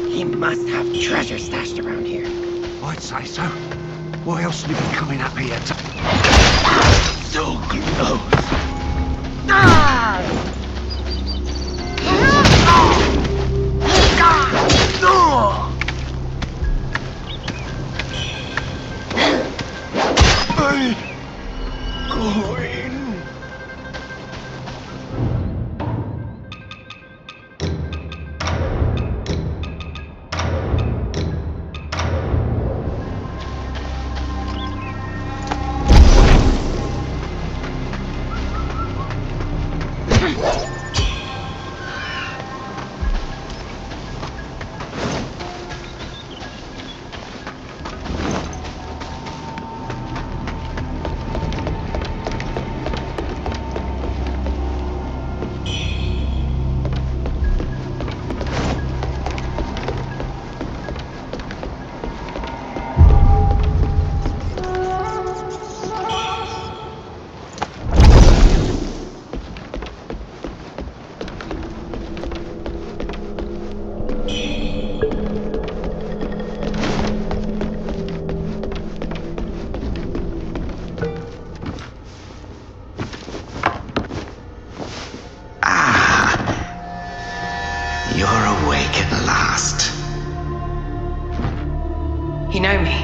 He must have treasure stashed around here. I'd say so. What else would he be coming up here to... So close. Ah! Coin. You're awake at last. You know me?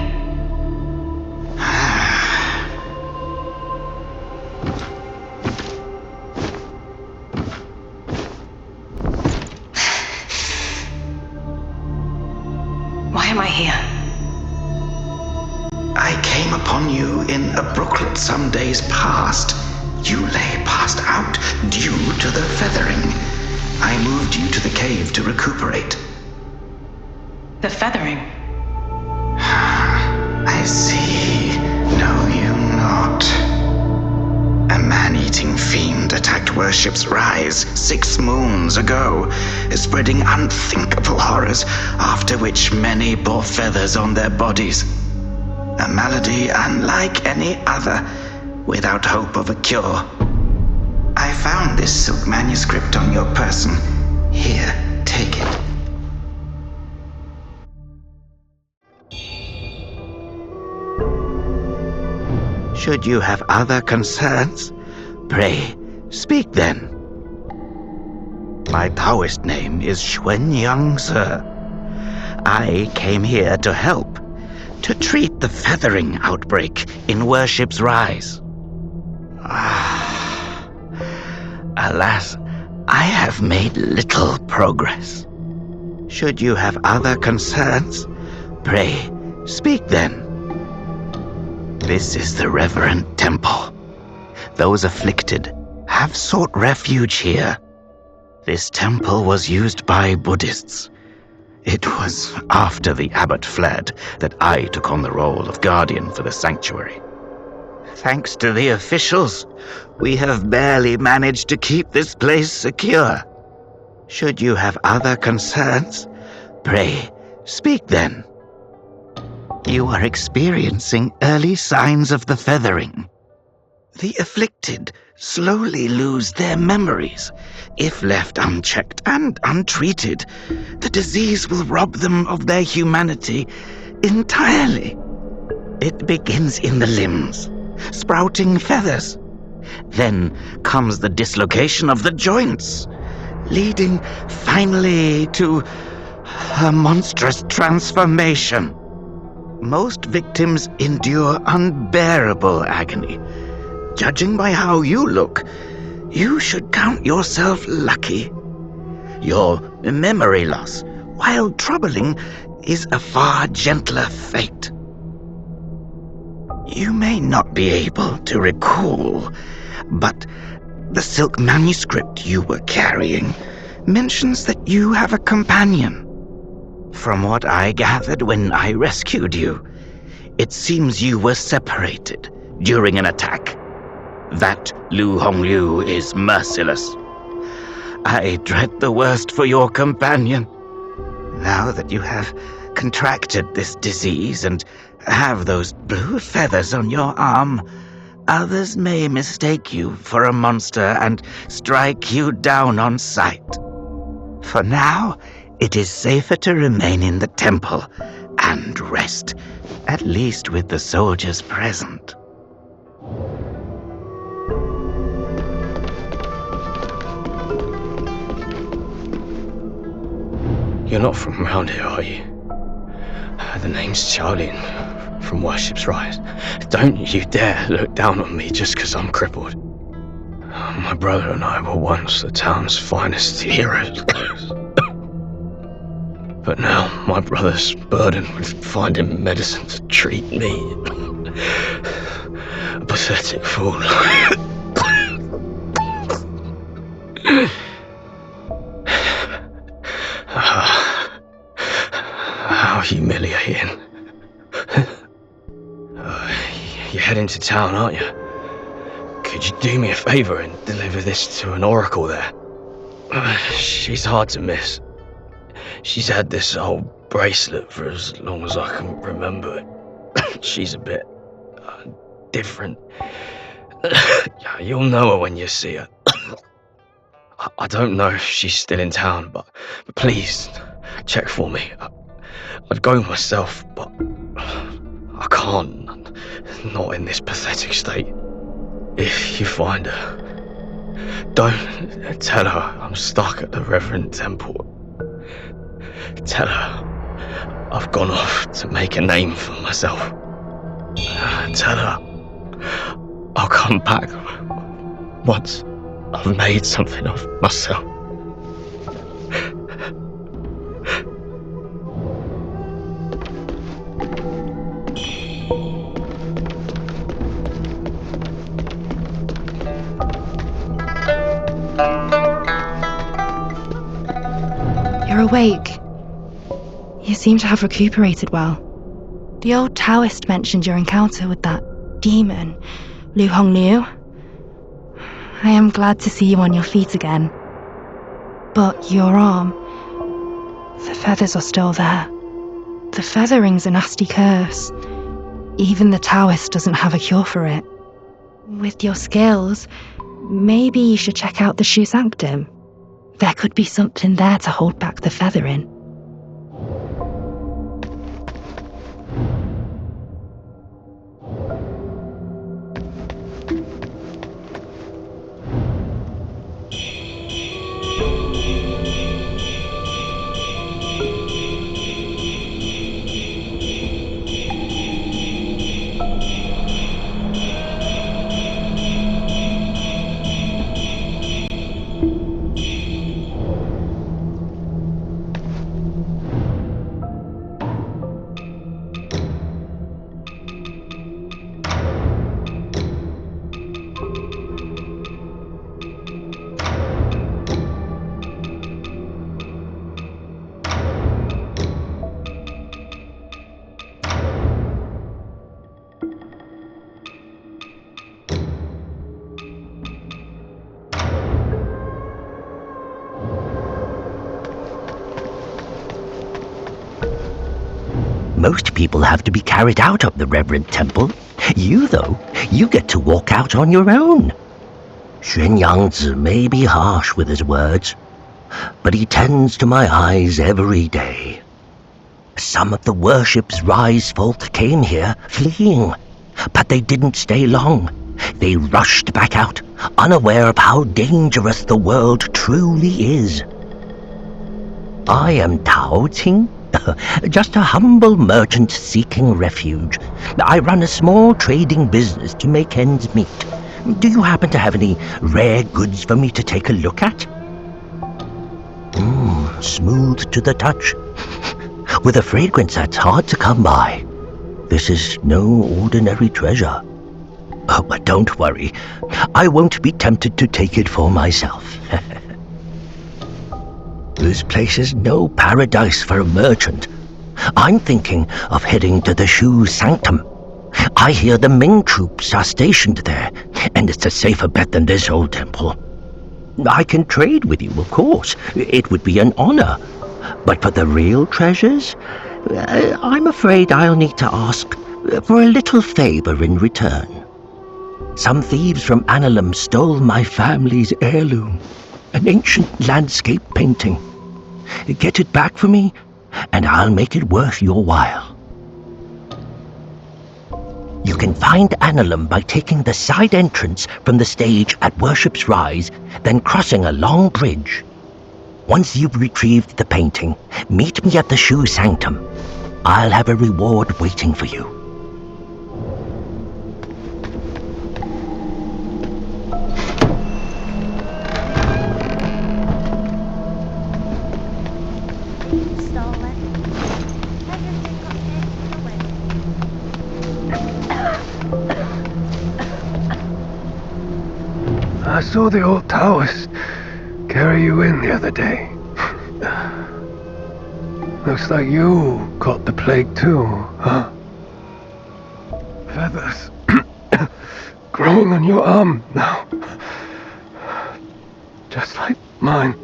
Why am I here? I came upon you in a brooklet some days past. You lay passed out due to the feathering. I moved you to the cave to recuperate. The feathering? I see. Know you not. A man-eating fiend attacked Worship's Rise 6 moons ago, spreading unthinkable horrors, after which many bore feathers on their bodies. A malady unlike any other, without hope of a cure. I found this silk manuscript on your person. Here, take it. Should you have other concerns, pray, speak then. My Taoist name is Xuanyang, sir. I came here to help, to treat the feathering outbreak in Worship's Rise. Alas, I have made little progress. Should you have other concerns, pray, speak then. This is the Reverend Temple. Those afflicted have sought refuge here. This temple was used by Buddhists. It was after the abbot fled that I took on the role of guardian for the sanctuary. Thanks to the officials, we have barely managed to keep this place secure. Should you have other concerns, pray, speak then. You are experiencing early signs of the feathering. The afflicted slowly lose their memories. If left unchecked and untreated, the disease will rob them of their humanity entirely. It begins in the limbs, sprouting feathers. Then comes the dislocation of the joints, leading finally to a monstrous transformation. Most victims endure unbearable agony. Judging by how you look, you should count yourself lucky. Your memory loss, while troubling, is a far gentler fate. You may not be able to recall, but the silk manuscript you were carrying mentions that you have a companion. From what I gathered when I rescued you, it seems you were separated during an attack. That Lu Hongliu is merciless. I dread the worst for your companion. Now that you have contracted this disease and have those blue feathers on your arm, others may mistake you for a monster and strike you down on sight. For now, it is safer to remain in the temple and rest, at least with the soldiers present. You're not from around here, are you? The name's Charlene, from Worship's Rise. Don't you dare look down on me just because I'm crippled. My brother and I were once the town's finest heroes. But now my brother's burdened with finding medicine to treat me. A pathetic fool. How humiliating. You're heading to town, aren't you? Could you do me a favor and deliver this to an oracle there? She's hard to miss. She's had this old bracelet for as long as I can remember. She's a bit different. You'll know her when you see her. I don't know if she's still in town, but please check for me. I'd go myself, but I can't. Not in this pathetic state. If you find her, don't tell her I'm stuck at the Reverend Temple. Tell her I've gone off to make a name for myself. Tell her I'll come back once I've made something of myself. You're awake. You seem to have recuperated well. The old Taoist mentioned your encounter with that demon, Lu Hongliu. I am glad to see you on your feet again. But your arm, the feathers are still there. The feathering's a nasty curse. Even the Taoist doesn't have a cure for it. With your skills, maybe you should check out the Shu Sanctum. There could be something there to hold back the feathering. Most people have to be carried out of the Reverend Temple. You, though, you get to walk out on your own. Xuan Yangzi may be harsh with his words, but he tends to my eyes every day. Some of the worship's rise folk came here, fleeing, but they didn't stay long. They rushed back out, unaware of how dangerous the world truly is. I am Tao Ting, just a humble merchant seeking refuge. I run a small trading business to make ends meet. Do you happen to have any rare goods for me to take a look at? Smooth to the touch, with a fragrance that's hard to come by. This is no ordinary treasure. Oh, but don't worry, I won't be tempted to take it for myself. This place is no paradise for a merchant. I'm thinking of heading to the Shu Sanctum. I hear the Ming troops are stationed there, and it's a safer bet than this old temple. I can trade with you, of course. It would be an honor. But for the real treasures, I'm afraid I'll need to ask for a little favor in return. Some thieves from Annalum stole my family's heirloom, an ancient landscape painting. Get it back for me, and I'll make it worth your while. You can find Annalum by taking the side entrance from the stage at Worship's Rise, then crossing a long bridge. Once you've retrieved the painting, meet me at the Shu Sanctum. I'll have a reward waiting for you. I saw the old Taoist carry you in the other day. Looks like you caught the plague too, huh? Feathers growing on your arm now. Just like mine.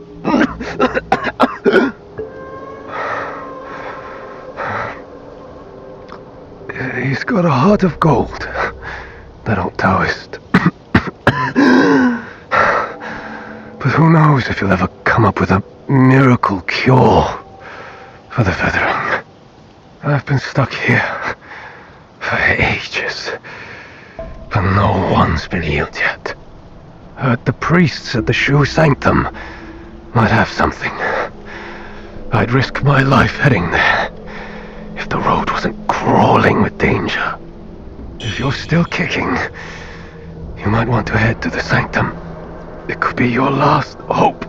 He's got a heart of gold, that old Taoist. But who knows if he'll ever come up with a miracle cure for the feathering. I've been stuck here for ages, but no one's been healed yet. Heard the priests at the Shu Sanctum might have something. I'd risk my life heading there if the road wasn't crawling with danger. If you're still kicking, you might want to head to the Sanctum. It could be your last hope.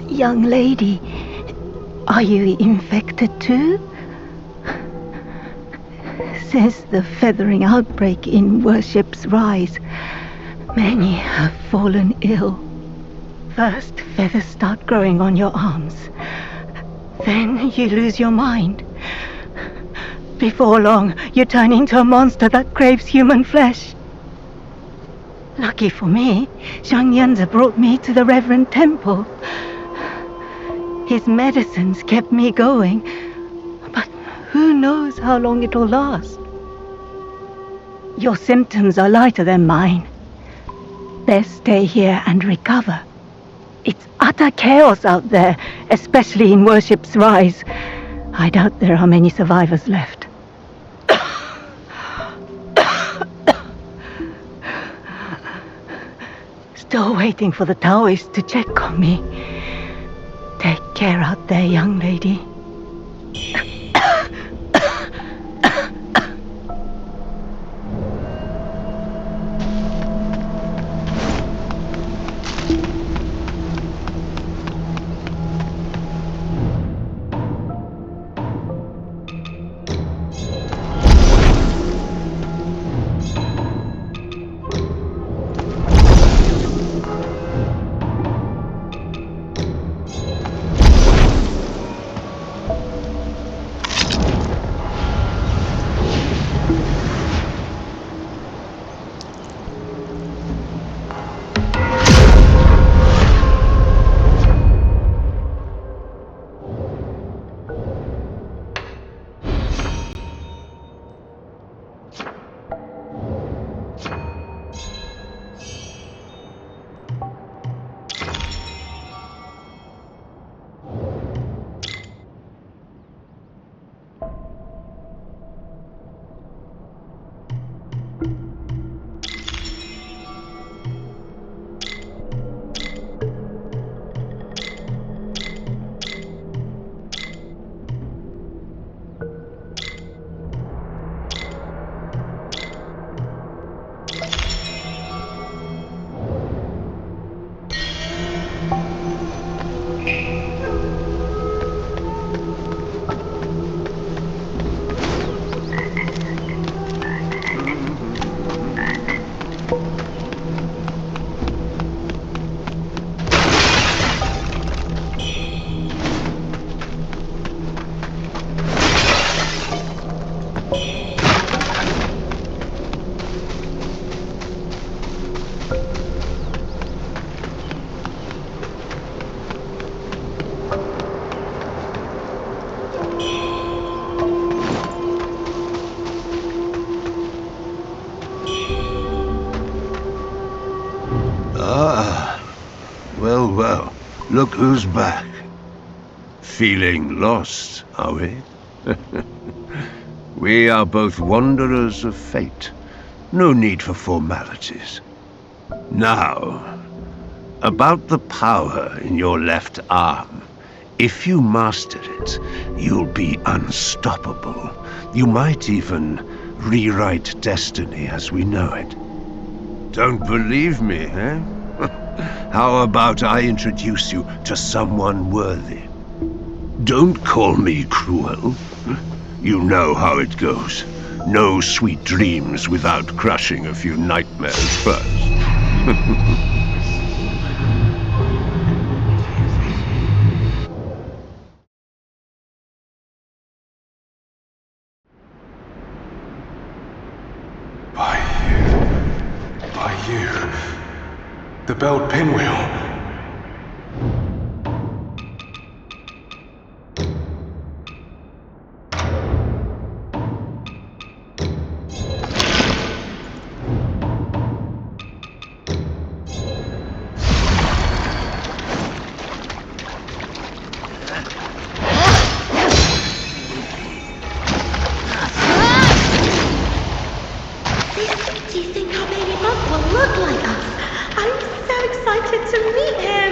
Young lady, are you infected too? Since the feathering outbreak in Worship's Rise, many have fallen ill. First, feathers start growing on your arms. Then you lose your mind. Before long, you turn into a monster that craves human flesh. Lucky for me, Zhang Yanzi brought me to the Reverend Temple. His medicines kept me going, but who knows how long it'll last. Your symptoms are lighter than mine. Best stay here and recover. It's utter chaos out there, especially in Worship's Rise. I doubt there are many survivors left. Still waiting for the Taoists to check on me. Take care out there, young lady. Ah, well, well, look who's back. Feeling lost, are we? We are both wanderers of fate. No need for formalities. Now, about the power in your left arm. If you master it, you'll be unstoppable. You might even rewrite destiny as we know it. Don't believe me, eh? How about I introduce you to someone worthy? Don't call me cruel. You know how it goes. No sweet dreams without crushing a few nightmares first. By you. The belt pinwheel. Do you think our baby bug will look like us? I'm so excited to meet him!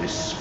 this